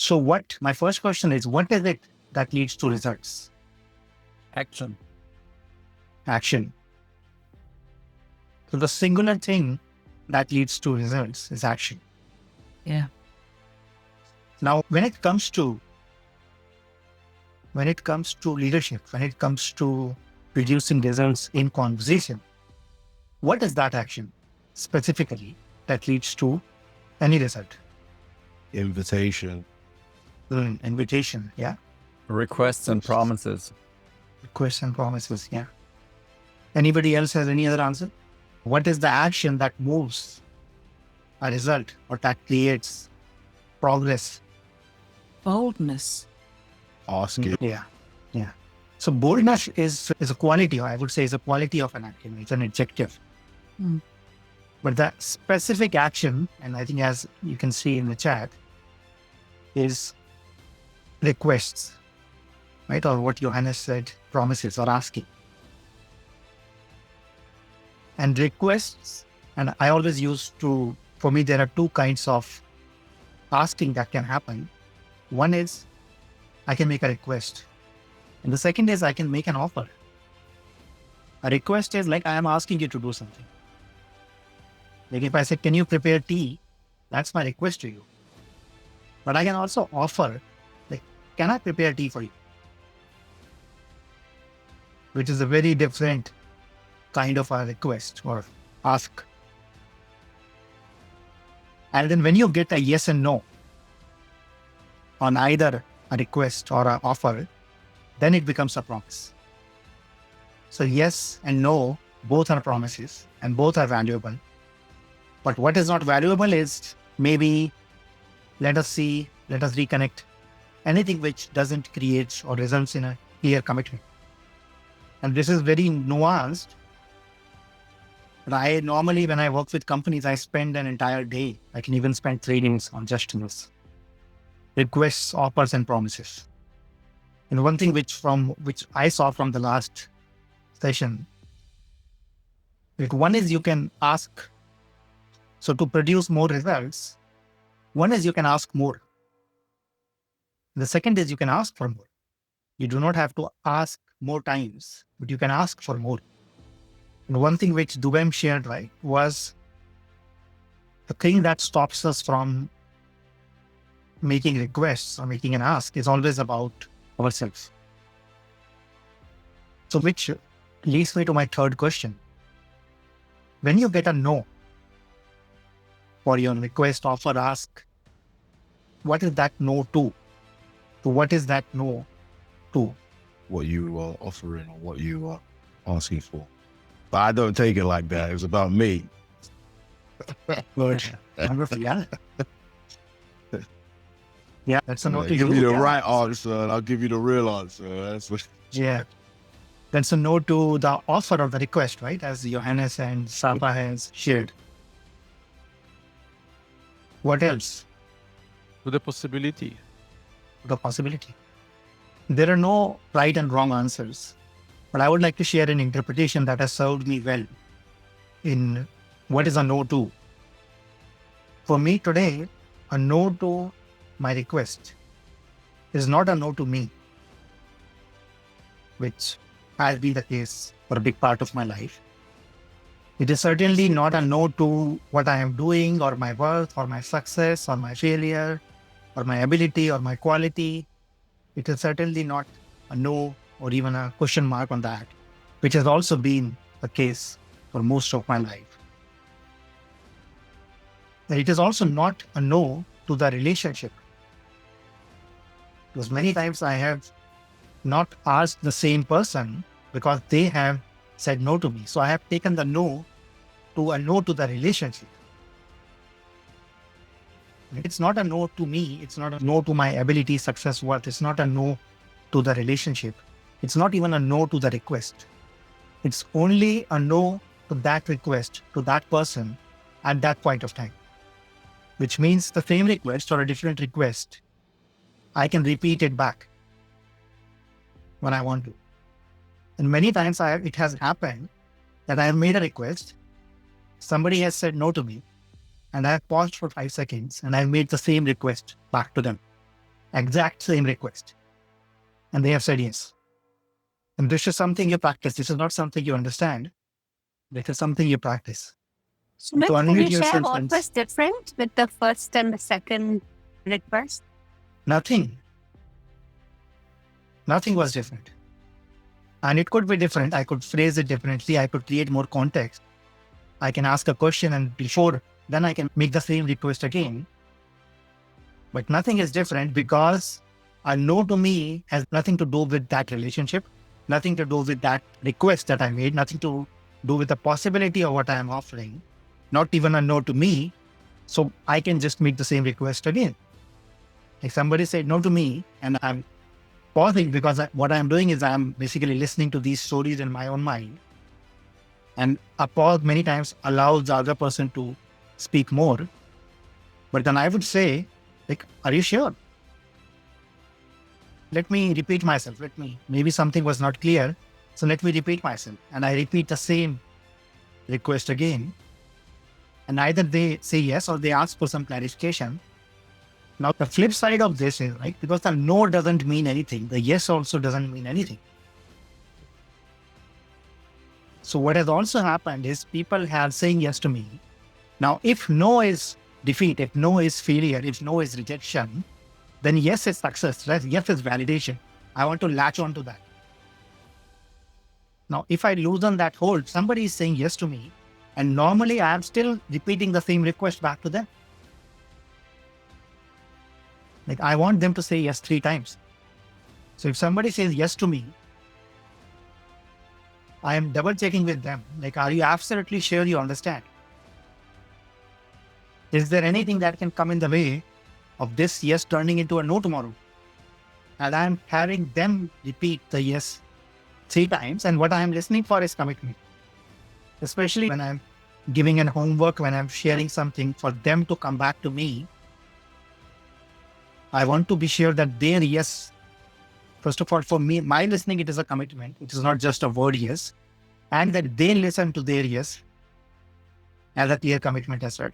So my first question is, what is it that leads to results? Action. Action. So the singular thing that leads to results is action. Yeah. Now, when it comes to leadership, when it comes to producing results in conversation, what is that action specifically that leads to any result? Invitation. Invitation, yeah. Requests and promises. Requests and promises, yeah. Anybody else has any other answer? What is the action that moves a result or that creates progress? Boldness. Asking. Yeah. So boldness is a quality, or I would say is a quality of an action. It's an adjective. Mm. But the specific action, and I think as you can see in the chat, is requests, right? Or what Johannes said, promises or asking. And requests, and I always for me, there are two kinds of asking that can happen. One is I can make a request. And the second is I can make an offer. A request is like I am asking you to do something. Like if I say, can you prepare tea? That's my request to you. But I can also offer, like, can I prepare tea for you? Which is a very different kind of a request or ask. And then when you get a yes and no on either a request or an offer, then it becomes a promise. So yes and no, both are promises and both are valuable. But what is not valuable is maybe let us reconnect, anything which doesn't create or results in a clear commitment. And this is very nuanced. But I normally, when I work with companies, I spend an entire day. I can even spend 3 days on just this. Requests, offers, and promises. And one thing which I saw from the last session, one is you can ask. So to produce more results, one is you can ask more. The second is you can ask for more. You do not have to ask more times, but you can ask for more. And one thing which Dubem shared, right, was the thing that stops us from making requests or making an ask is always about ourselves. So which leads me to my third question. When you get a no for your request, offer, ask, what is that no to? So what is that no to? What you are offering or what you are asking for. But I don't take it like that. It's about me. Good. Wonderful, yeah. Yeah, that's a no to Give you. me the Yeah. right answer and I'll give you the real answer. That's what. Yeah. That's a no to the offer of the request, right? As Johannes and Sapa has shared. What else? To the possibility. The possibility. There are no right and wrong answers, but I would like to share an interpretation that has served me well in what is a no to. For me today, a no to my request is not a no to me, which has been the case for a big part of my life. It is certainly not a no to what I am doing or my worth or my success or my failure or my ability or my quality. It is certainly not a no or even a question mark on that, which has also been the case for most of my life. And it is also not a no to the relationship. Because many times I have not asked the same person because they have said no to me. So I have taken the no to a no to the relationship. It's not a no to me. It's not a no to my ability, success, worth. It's not a no to the relationship. It's not even a no to the request. It's only a no to that request, to that person at that point of time. Which means the same request or a different request, I can repeat it back when I want to. And many times it has happened that I have made a request, somebody has said no to me, and I have paused for 5 seconds and I've made the same request back to them. exact same request. And they have said yes. And this is something you practice. This is not something you understand. This is something you practice. Sumit, To can unmute you share yourself what and- was different with the first and the second request? Nothing. Nothing was different. And it could be different. I could phrase it differently. I could create more context. I can ask a question and before, then I can make the same request again. But nothing is different because a no to me has nothing to do with that relationship, nothing to do with that request that I made, nothing to do with the possibility of what I am offering, not even a no to me. So I can just make the same request again. If somebody said no to me and I'm pausing because what I'm doing is I'm basically listening to these stories in my own mind. And a pause many times allows the other person to speak more. But then I would say, like, are you sure? Let me repeat myself. Maybe something was not clear. So let me repeat myself. And I repeat the same request again. And either they say yes or they ask for some clarification. Now, the flip side of this is, right, because the no doesn't mean anything, the yes also doesn't mean anything. So what has also happened is people have saying yes to me. Now, if no is defeat, if no is failure, if no is rejection, then yes is success, right? Yes is validation. I want to latch on to that. Now, if I loosen that hold, somebody is saying yes to me, and normally I am still repeating the same request back to them. Like, I want them to say yes 3 times. So if somebody says yes to me, I am double checking with them. Like, are you absolutely sure you understand? Is there anything that can come in the way of this yes turning into a no tomorrow? And I'm having them repeat the yes 3 times. And what I am listening for is commitment. Especially when I'm giving an homework, when I'm sharing something for them to come back to me. I want to be sure that their yes, first of all, for me, my listening, it is a commitment. It is not just a word yes. And that they listen to their yes as a clear commitment as well.